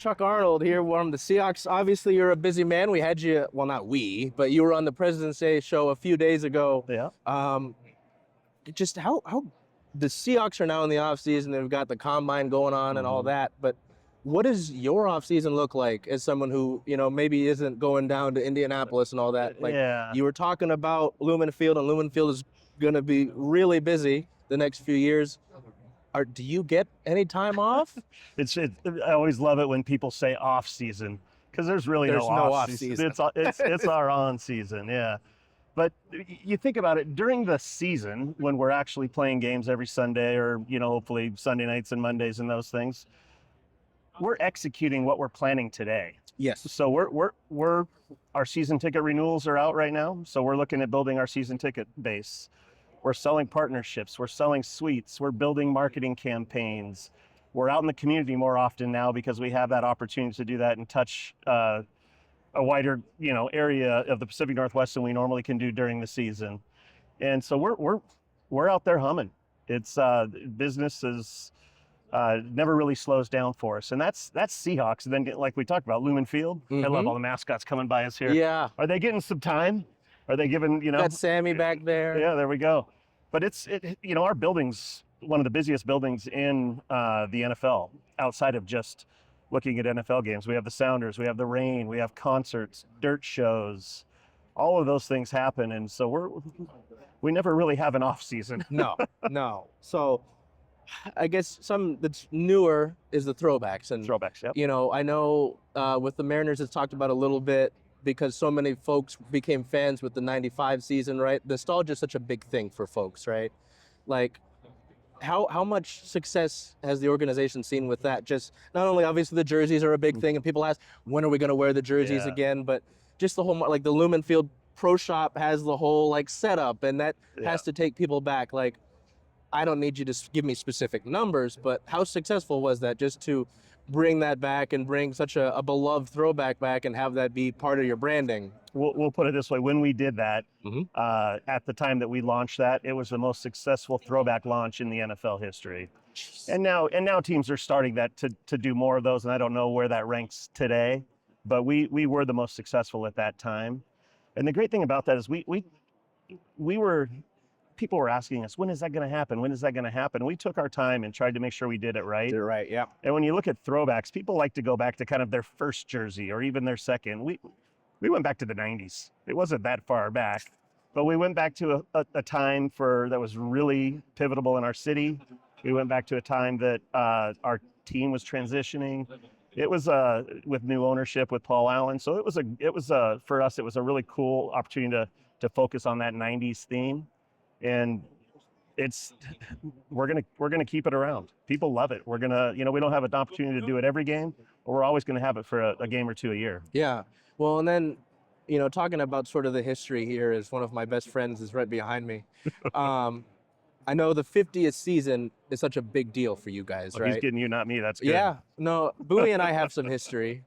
Chuck Arnold here from the Seahawks. Obviously, you're a busy man. We had you, well, not we, but you were on the President's Day show a few days ago. Yeah. Just how the Seahawks are now in the offseason. They've got the combine going on and all that. But what does your offseason look like as someone who, maybe isn't going down to Indianapolis and all that? Like, Yeah. you were talking about Lumen Field, and Lumen Field is going to be really busy the next few years. Do you get any time off? I always love it when people say off season, because there's no off season. It's our on season, yeah. But you think about it, during the season when we're actually playing games every Sunday, or hopefully Sunday nights and Mondays and those things, we're executing what we're planning today. Yes. So our season ticket renewals are out right now. So we're looking at building our season ticket base. We're selling partnerships, we're selling suites, we're building marketing campaigns. We're out in the community more often now because we have that opportunity to do that and touch a wider, area of the Pacific Northwest than we normally can do during the season. And so we're out there humming. It's business is never really slows down for us, and that's Seahawks. And then, like we talked about, Lumen Field. I love all the mascots coming by us here. Yeah. Are they getting some time? Are they giving, Got Sammy back there. Yeah, there we go. But our building's one of the busiest buildings in the NFL outside of just looking at NFL games. We have the Sounders, we have the Rain, we have concerts, dirt shows, all of those things happen. And so we never really have an off season. No. So I guess some that's newer is the throwbacks. And Throwbacks, yep. I know with the Mariners, it's talked about a little bit, because so many folks became fans with the 95 season, right? Nostalgia is such a big thing for folks, right? Like, how much success has the organization seen with that? Just not only, obviously, the jerseys are a big thing, and people ask, when are we going to wear the jerseys again? But just the whole, like, the Lumen Field Pro Shop has the whole, like, setup, and that has to take people back. Like, I don't need you to give me specific numbers, but how successful was that, just to bring that back and bring such a beloved throwback back and have that be part of your branding? We'll put it this way. When we did that, at the time that we launched that, it was the most successful throwback launch in the NFL history. And now teams are starting that to do more of those, and I don't know where that ranks today, but we were the most successful at that time. And the great thing about that is people were asking us, when is that going to happen? When is that going to happen? We took our time and tried to make sure we did it right. Did it right, yeah. And when you look at throwbacks, people like to go back to kind of their first jersey or even their second. We went back to the 90s. It wasn't that far back, but we went back to a time that was really pivotal in our city. We went back to a time that our team was transitioning. It was with new ownership with Paul Allen. So it was for us, it was a really cool opportunity to focus on that 90s theme. And we're gonna keep it around. People love it. We're gonna, we don't have an opportunity to do it every game, but we're always gonna have it for a game or two a year. Yeah. Well, and then, talking about sort of the history here, is one of my best friends is right behind me. I know the 50th season is such a big deal for you guys, right? He's getting you, not me. That's good. Yeah. No, Bowie and I have some history.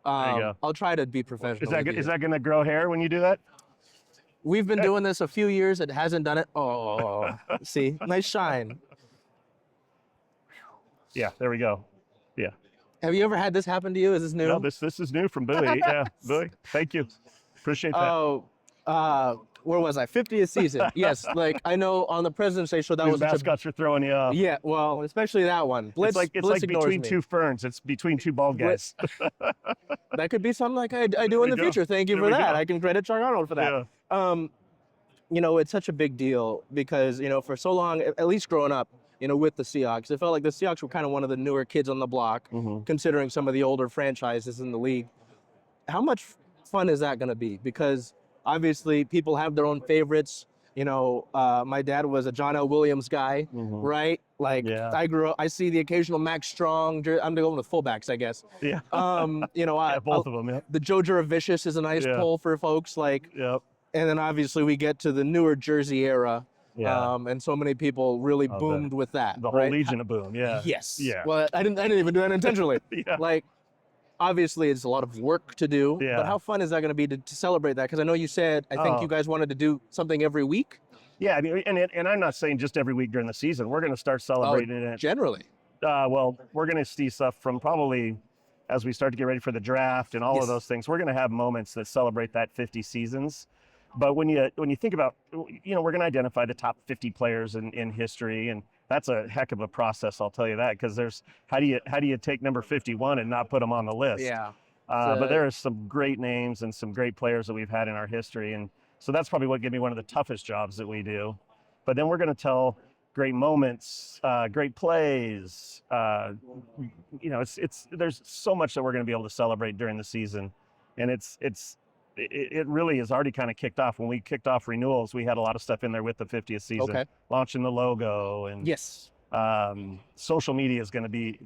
There you go. I'll try to be professional. Is that gonna grow hair when you do that? We've been doing this a few years. It hasn't done it. Oh, see, nice shine. Yeah, there we go. Yeah. Have you ever had this happen to you? Is this new? No, this is new from Bowie. Yeah, Bowie. Thank you. Appreciate that. Oh, where was I? 50th season. Yes, like I know on the President's Day show that was mascots are throwing you off. Yeah, well, especially that one. Blitz, it's like between two ferns. It's between two bald guys. That could be something like I do in the future. Thank you for that. I can credit Chuck Arnold for that. Yeah. It's such a big deal because, for so long, at least growing up, with the Seahawks, it felt like the Seahawks were kind of one of the newer kids on the block, considering some of the older franchises in the league. How much fun is that going to be? Because obviously people have their own favorites. My dad was a John L. Williams guy, right? Like I grew up, I see the occasional Max Strong. I'm going with fullbacks, I guess. Yeah. Both of them. Yeah. The Joe Juravicious is a nice pull for folks. Like, and then obviously we get to the newer jersey era. Yeah. And so many people really boomed with that. The whole Legion of Boom. Yeah. Yes. Yeah. Well, I didn't even do that intentionally. Yeah. Like, obviously it's a lot of work to do, but how fun is that going to be to celebrate that? Because I know you said, I think you guys wanted to do something every week. Yeah, I mean, and I'm not saying just every week during the season. We're going to start celebrating it. Generally. Well, we're going to see stuff from probably as we start to get ready for the draft and all Yes. of those things, we're going to have moments that celebrate that 50 seasons. But when you think about, we're going to identify the top 50 players in history, and that's a heck of a process, I'll tell you that, because there's how do you take number 51 and not put them on the list? Yeah. But there are some great names and some great players that we've had in our history, and so that's probably what gave me one of the toughest jobs that we do. But then we're going to tell great moments, great plays. There's so much that we're going to be able to celebrate during the season, and it really has already kind of kicked off. When we kicked off renewals, we had a lot of stuff in there with the 50th season, Okay. launching the logo, and Yes. social media is going to be,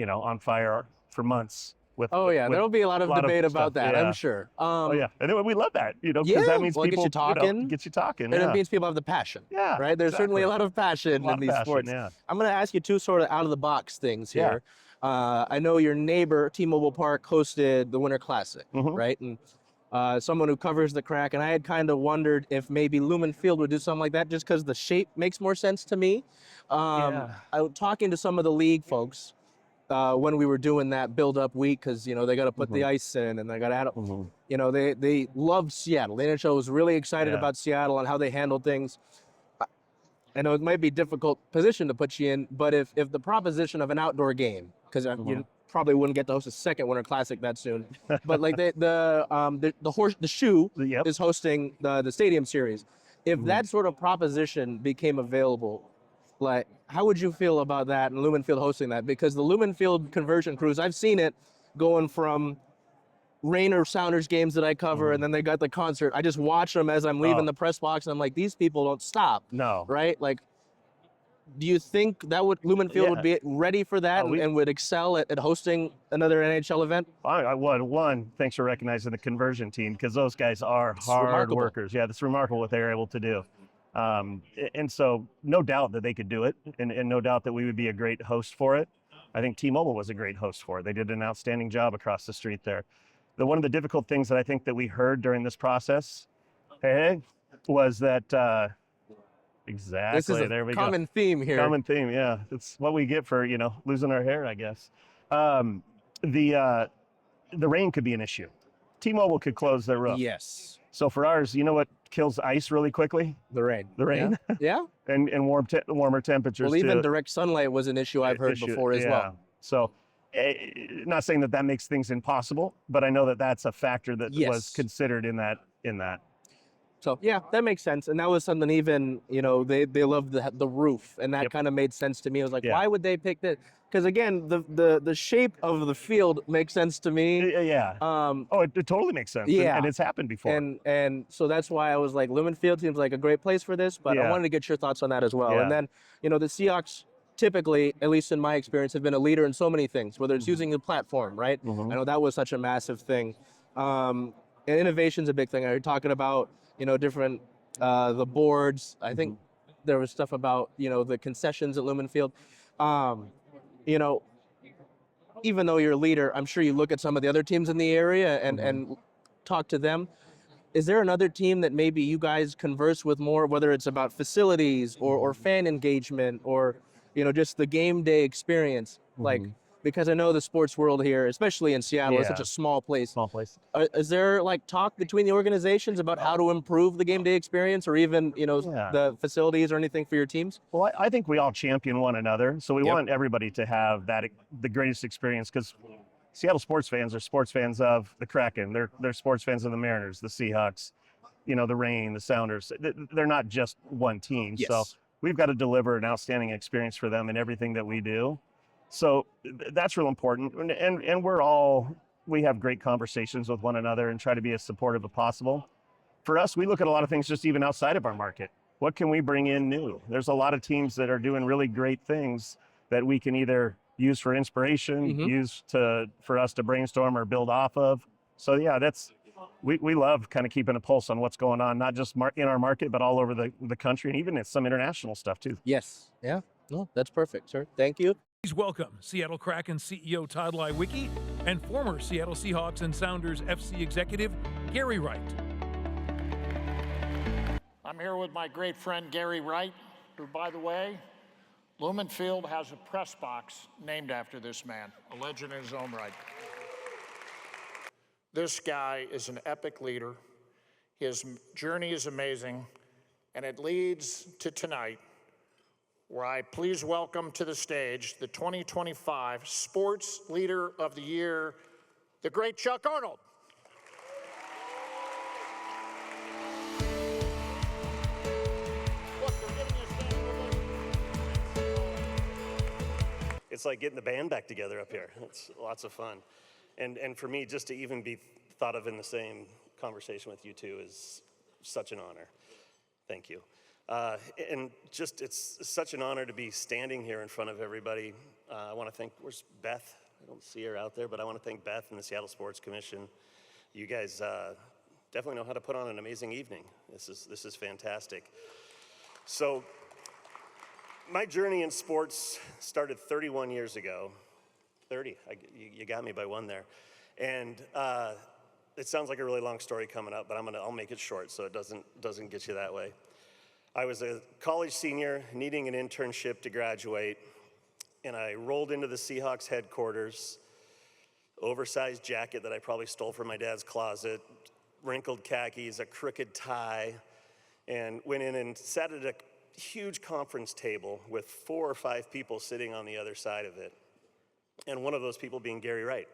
on fire for months. Oh yeah, there'll be a lot of debate about stuff, that, yeah. I'm sure. Oh yeah, and we love that, because Yeah, that means well, it gets people you talking. gets you talking, And yeah. it means people have the passion. Yeah, Right? There's certainly a exactly. lot of passion A lot in of these passion, sports. yeah. I'm going to ask you two sort of out of the box things Yeah. here. I know your neighbor, T-Mobile Park, hosted the Winter Classic, Mhm. right? And someone who covers the Crack, and I had kind of wondered if maybe Lumen Field would do something like that just because the shape makes more sense to me. Yeah. I was talking to some of the league folks when we were doing that build-up week, because they got to put the ice in and they got to add up. They loved Seattle. The NHL was really excited Yeah. about Seattle and how they handled things. I know it might be a difficult position to put you in, but if the proposition of an outdoor game, because you probably wouldn't get to host a second Winter Classic that soon, but like the Shoe Yep. is hosting the Stadium Series. If that sort of proposition became available, like how would you feel about that and Lumen Field hosting that? Because the Lumen Field conversion cruise, I've seen it going from Rainer Sounders games that I cover, and then they got the concert. I just watch them as I'm leaving Oh. the press box, and I'm like, these people don't stop. No. Right? Like, do you think that Lumen Field would be ready for that and would excel at hosting another NHL event? I would. One, thanks for recognizing the conversion team, because those guys are hard remarkable. workers. Yeah, that's remarkable what they're able to do. And so no doubt that they could do it, and no doubt that we would be a great host for it. I think T-Mobile was a great host for it. They did an outstanding job across the street there. One of the difficult things that I think that we heard during this process, was that exactly. This is a there we common go. theme here. Common theme, yeah. It's what we get for losing our hair, I guess. The rain could be an issue. T-Mobile could close their roof. Yes. So for ours, you know what kills ice really quickly? The rain. The rain. Yeah. and warmer temperatures. Well, even too. direct sunlight was an issue I've heard before as well. So, not saying that makes things impossible, but I know that that's a factor that was considered in that. So yeah, that makes sense, and that was something even they loved the roof, and that kind of made sense to me. I was like, why would they pick that? Because again, the shape of the field makes sense to me. Yeah. It totally makes sense. Yeah. And it's happened before. And so that's why I was like, Lumen Field seems like a great place for this, but I wanted to get your thoughts on that as well. Yeah. And then the Seahawks typically, at least in my experience, have been a leader in so many things, whether it's using the platform, right? I know that was such a massive thing. And innovation's a big thing. You're talking about, different, the boards. I think there was stuff about, the concessions at Lumen Field. Even though you're a leader, I'm sure you look at some of the other teams in the area and talk to them. Is there another team that maybe you guys converse with more, whether it's about facilities or fan engagement or, just the game day experience? Like, because I know the sports world here, especially in Seattle, is such a small place. Small place. Is there talk between the organizations about how to improve the game day experience, or even the facilities or anything for your teams? Well, I think we all champion one another, so we want everybody to have the greatest experience, because Seattle sports fans are sports fans of the Kraken. They're sports fans of the Mariners, the Seahawks, the Reign, the Sounders. They're not just one team. Yes. So we've got to deliver an outstanding experience for them in everything that we do. So that's real important. And we have great conversations with one another and try to be as supportive as possible. For us, we look at a lot of things just even outside of our market. What can we bring in new? There's a lot of teams that are doing really great things that we can either use for inspiration, use for us to brainstorm or build off of. So yeah, we love kind of keeping a pulse on what's going on, not just in our market, but all over the country, and even in some international stuff too. Yes. Yeah. No, that's perfect, sir. Thank you. Please welcome Seattle Kraken CEO Todd Leiweke and former Seattle Seahawks and Sounders FC executive Gary Wright. I'm here with my great friend Gary Wright, who, by the way, Lumen Field has a press box named after this man, a legend in his own right. This guy is an epic leader. His journey is amazing, and it leads to tonight, where I please welcome to the stage the 2025 Sports Leader of the Year, the great Chuck Arnold. Look, they're giving you a standing ovation. It's like getting the band back together up here. It's lots of fun. And for me, just to even be thought of in the same conversation with you two is such an honor. Thank you. And just, it's such an honor to be standing here in front of everybody. I want to thank, where's Beth? I don't see her out there, but I want to thank Beth and the Seattle Sports Commission. You guys definitely know how to put on an amazing evening. This is fantastic. So, my journey in sports started 31 years ago. 30, you got me by one there. And it sounds like a really long story coming up, but I'll make it short so it doesn't get you that way. I was a college senior needing an internship to graduate, and I rolled into the Seahawks headquarters, oversized jacket that I probably stole from my dad's closet, wrinkled khakis, a crooked tie, and went in and sat at a huge conference table with 4 or 5 people sitting on the other side of it, and one of those people being Gary Wright.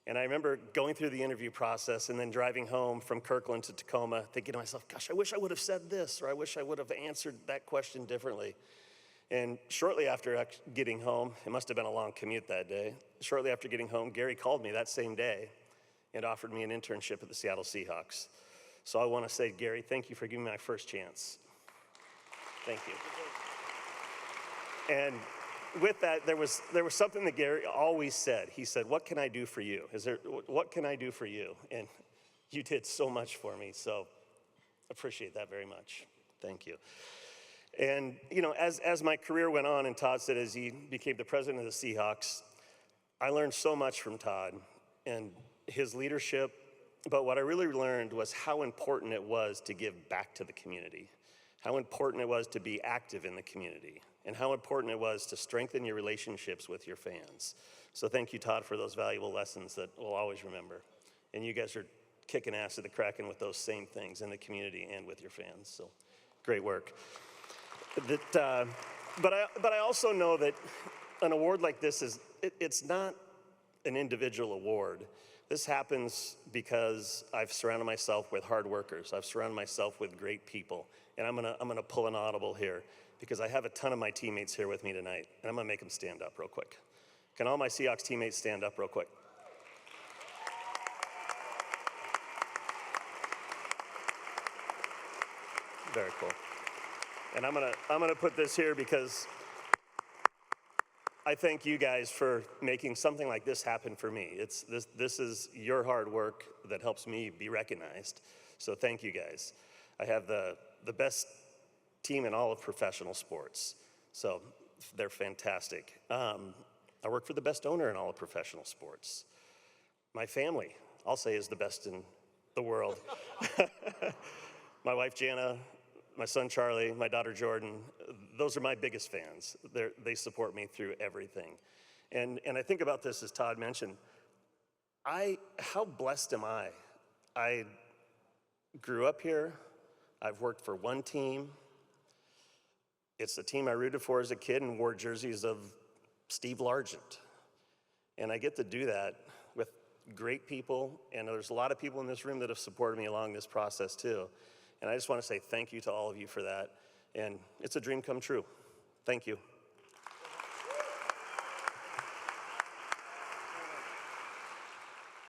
And I remember going through the interview process and then driving home from Kirkland to Tacoma, thinking to myself, gosh, I wish I would have said this, or I wish I would have answered that question differently. And shortly after getting home, it must have been a long commute that day, shortly after getting home, Gary called me that same day and offered me an internship at the Seattle Seahawks. So I want to say, Gary, thank you for giving me my first chance. Thank you. And with that, there was something that Gary always said. He said, what can I do for you? What can I do for you? And you did so much for me, so appreciate that very much. Thank you. And you know, as my career went on, and Todd said as he became the president of the Seahawks, I learned so much from Todd and his leadership, but what I really learned was how important it was to give back to the community, how important it was to be active in the community, and how important it was to strengthen your relationships with your fans. So thank you, Todd, for those valuable lessons that we'll always remember. And you guys are kicking ass at the Kraken with those same things in the community and with your fans, so great work. But I also know that an award like this it's not an individual award. This happens because I've surrounded myself with hard workers. I've surrounded myself with great people. And I'm gonna pull an audible here because I have a ton of my teammates here with me tonight, and I'm gonna make them stand up real quick. Can all my Seahawks teammates stand up real quick? Very cool. And I'm gonna put this here because I thank you guys for making something like this happen for me. This is your hard work that helps me be recognized. So thank you guys. I have the best team in all of professional sports. So they're fantastic. I work for the best owner in all of professional sports. My family, I'll say, is the best in the world. My wife, Jana, my son, Charlie, my daughter, Jordan, those are my biggest fans. They support me through everything. And I think about this, as Todd mentioned, how blessed am I? I grew up here. I've worked for one team. It's the team I rooted for as a kid and wore jerseys of Steve Largent. And I get to do that with great people, and there's a lot of people in this room that have supported me along this process too. And I just want to say thank you to all of you for that. And it's a dream come true. Thank you.